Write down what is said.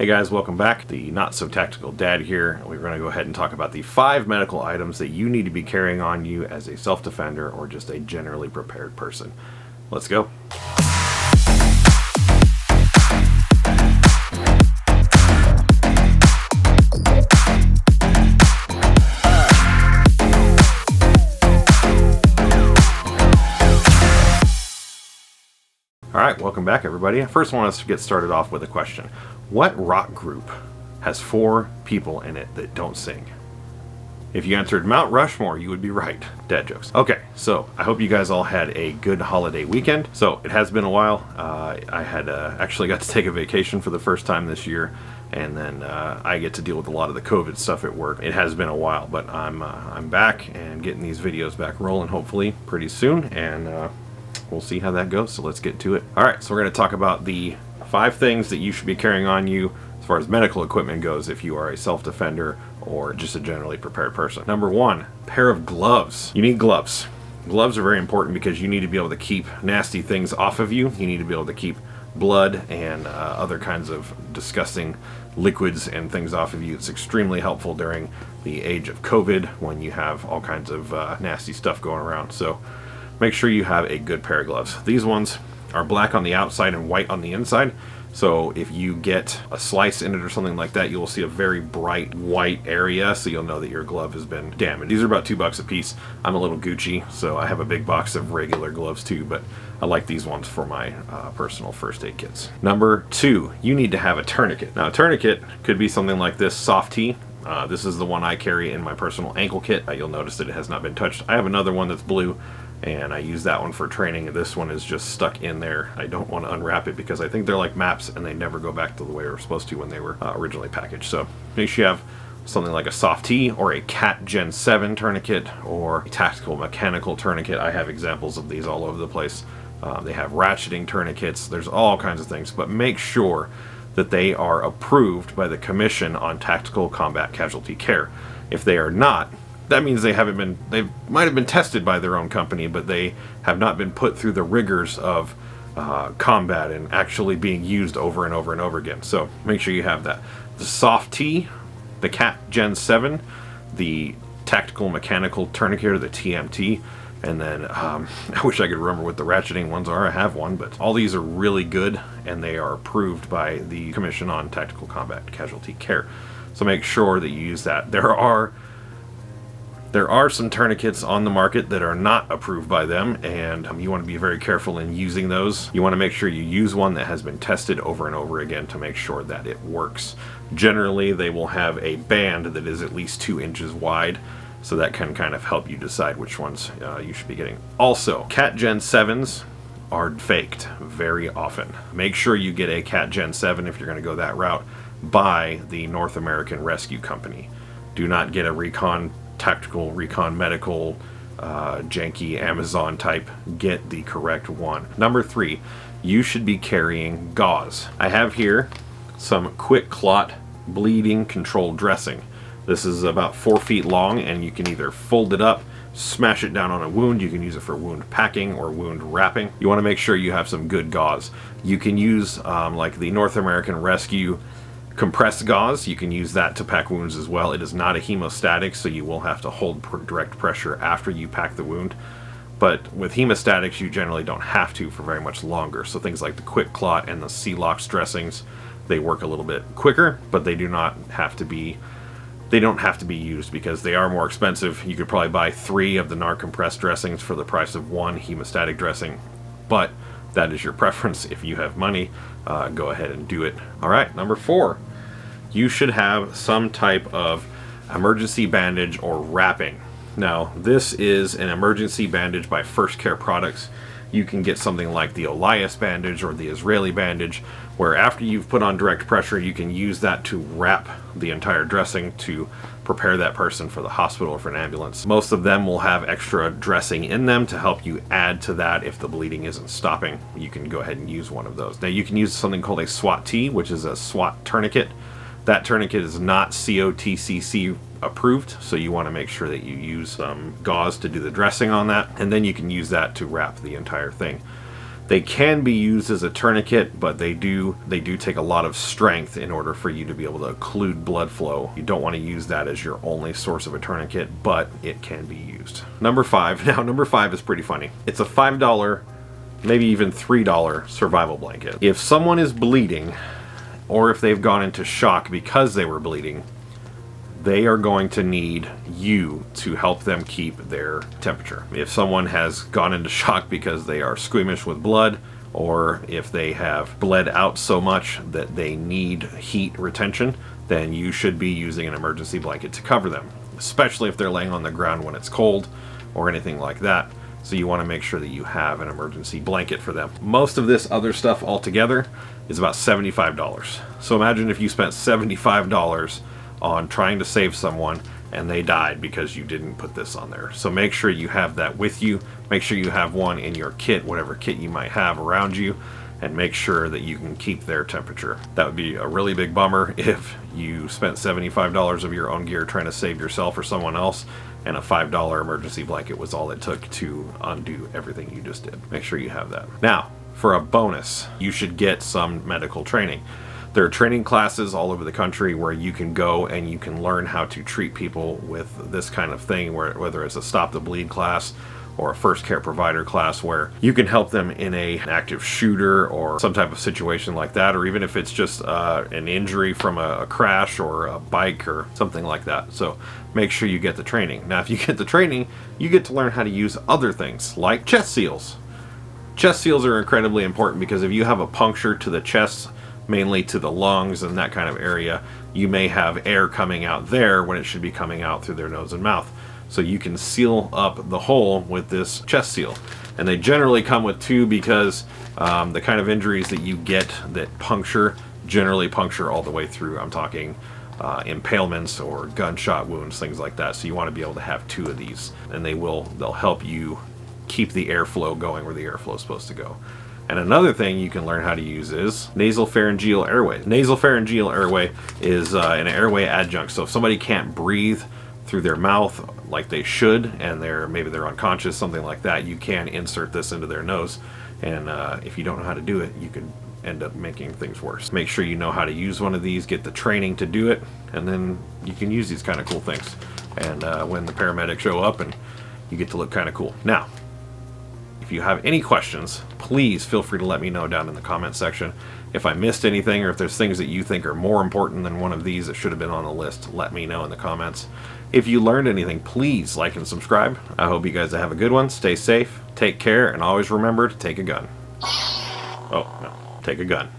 Hey guys, welcome back. The Not So Tactical Dad here. We're going to go ahead and talk about the 5 medical items that you need to be carrying on you as a self-defender or just a generally prepared person. Let's go. Alright, welcome back everybody. First I want us to get started off with a question. What rock group has 4 people in it that don't sing? If you answered Mount Rushmore, you would be right. Dad jokes. Okay, so I hope you guys all had a good holiday weekend. So it has been a while. I had actually got to take a vacation for the first time this year, and then I get to deal with a lot of the COVID stuff at work. It has been a while, but I'm back and getting these videos back rolling hopefully pretty soon, and we'll see how that goes. So let's get to it. All right, so we're going to talk about the 5 things that you should be carrying on you as far as medical equipment goes if you are a self-defender or just a generally prepared person. Number 1, pair of gloves. You need gloves. Gloves are very important because you need to be able to keep nasty things off of you. You need to be able to keep blood and other kinds of disgusting liquids and things off of you. It's extremely helpful during the age of COVID when you have all kinds of nasty stuff going around. So make sure you have a good pair of gloves. These ones are black on the outside and white on the inside. So if you get a slice in it or something like that, you'll see a very bright white area, so you'll know that your glove has been damaged. These are about $2 a piece. I'm a little Gucci, so I have a big box of regular gloves too, but I like these ones for my personal first aid kits. Number 2, you need to have a tourniquet. Now a tourniquet could be something like this soft tee. This is the one I carry in my personal ankle kit. You'll notice that it has not been touched. I have another one that's blue, and I use that one for training, and this one is just stuck in there. I don't want to unwrap it because I think they're like maps and they never go back to the way they were supposed to when they were originally packaged. So make sure you have something like a soft T or a Cat Gen 7 tourniquet or a tactical mechanical tourniquet. I have examples of these all over the place. They have ratcheting tourniquets. There's all kinds of things, but make sure that they are approved by the Commission on Tactical Combat Casualty Care. If they are not, that means they might have been tested by their own company, but they have not been put through the rigors of combat and actually being used over and over and over again. So make sure you have that. The soft T, the Cat Gen 7, the tactical mechanical tourniquet or the TMT, and then I wish I could remember what the ratcheting ones are. I have one, but all these are really good and they are approved by the Commission on Tactical Combat Casualty Care. So make sure that you use that. There are some tourniquets on the market that are not approved by them, and you want to be very careful in using those. You want to make sure you use one that has been tested over and over again to make sure that it works. Generally, they will have a band that is at least 2 inches wide, so that can kind of help you decide which ones you should be getting. Also, Cat Gen 7s are faked very often. Make sure you get a Cat Gen 7 if you're going to go that route by the North American Rescue Company. Do not get a tactical recon medical janky Amazon type. Get the correct one. Number 3, you should be carrying gauze. I have here some quick clot bleeding control dressing. This is about 4 feet long, and you can either fold it up, smash it down on a wound. You can use it for wound packing or wound wrapping. You want to make sure you have some good gauze. You can use like the North American Rescue compressed gauze. You can use that to pack wounds as well. It is not a hemostatic, so you will have to hold direct pressure after you pack the wound. But with hemostatics, you generally don't have to for very much longer. So things like the quick clot and the Celox dressings, they work a little bit quicker, but they don't have to be used because they are more expensive. You could probably buy 3 of the NAR compressed dressings for the price of 1 hemostatic dressing, but that is your preference. If you have money, go ahead and do it. All right, number 4, you should have some type of emergency bandage or wrapping. Now, this is an emergency bandage by First Care Products. You can get something like the Elias bandage or the Israeli bandage, where after you've put on direct pressure, you can use that to wrap the entire dressing to prepare that person for the hospital or for an ambulance. Most of them will have extra dressing in them to help you add to that if the bleeding isn't stopping. You can go ahead and use one of those. Now you can use something called a SWAT T, which is a SWAT tourniquet. That tourniquet is not COTCC approved, so you want to make sure that you use gauze to do the dressing on that, and then you can use that to wrap the entire thing. They can be used as a tourniquet, but they do take a lot of strength in order for you to be able to occlude blood flow. You don't want to use that as your only source of a tourniquet, but it can be used. Number 5. Now, number 5 is pretty funny. It's a $5, maybe even $3 survival blanket. If someone is bleeding, or if they've gone into shock because they were bleeding, they are going to need you to help them keep their temperature. If someone has gone into shock because they are squeamish with blood, or if they have bled out so much that they need heat retention, then you should be using an emergency blanket to cover them, especially if they're laying on the ground when it's cold or anything like that. So you want to make sure that you have an emergency blanket for them. Most of this other stuff altogether is about $75. So imagine if you spent $75 on trying to save someone and they died because you didn't put this on there. So make sure you have that with you. Make sure you have one in your kit, whatever kit you might have around you, and make sure that you can keep their temperature. That would be a really big bummer if you spent $75 of your own gear trying to save yourself or someone else, and a $5 emergency blanket was all it took to undo everything you just did. Make sure you have that. Now, for a bonus, you should get some medical training. There are training classes all over the country where you can go and you can learn how to treat people with this kind of thing, whether it's a stop the bleed class or a first care provider class, where you can help them in an active shooter or some type of situation like that, or even if it's just an injury from a crash or a bike or something like that. So make sure you get the training. Now, if you get the training, you get to learn how to use other things like chest seals. Chest seals are incredibly important because if you have a puncture to the chest, mainly to the lungs and that kind of area, you may have air coming out there when it should be coming out through their nose and mouth. So you can seal up the hole with this chest seal. And they generally come with 2 because the kind of injuries that you get that generally puncture all the way through. I'm talking impalements or gunshot wounds, things like that. So you want to be able to have 2 of these, and they'll help you keep the airflow going where the airflow is supposed to go. And another thing you can learn how to use is nasopharyngeal airway. Nasopharyngeal airway is an airway adjunct. So if somebody can't breathe through their mouth like they should, and maybe they're unconscious, something like that, you can insert this into their nose. And if you don't know how to do it, you can end up making things worse. Make sure you know how to use one of these, get the training to do it, and then you can use these kind of cool things. And when the paramedics show up, and you get to look kind of cool. Now, if you have any questions, please feel free to let me know down in the comment section. If I missed anything, or if there's things that you think are more important than one of these that should have been on the list, let me know in the comments. If you learned anything, please like and subscribe. I hope you guys have a good one. Stay safe, take care, and always remember to take a gun. Oh, no, take a gun.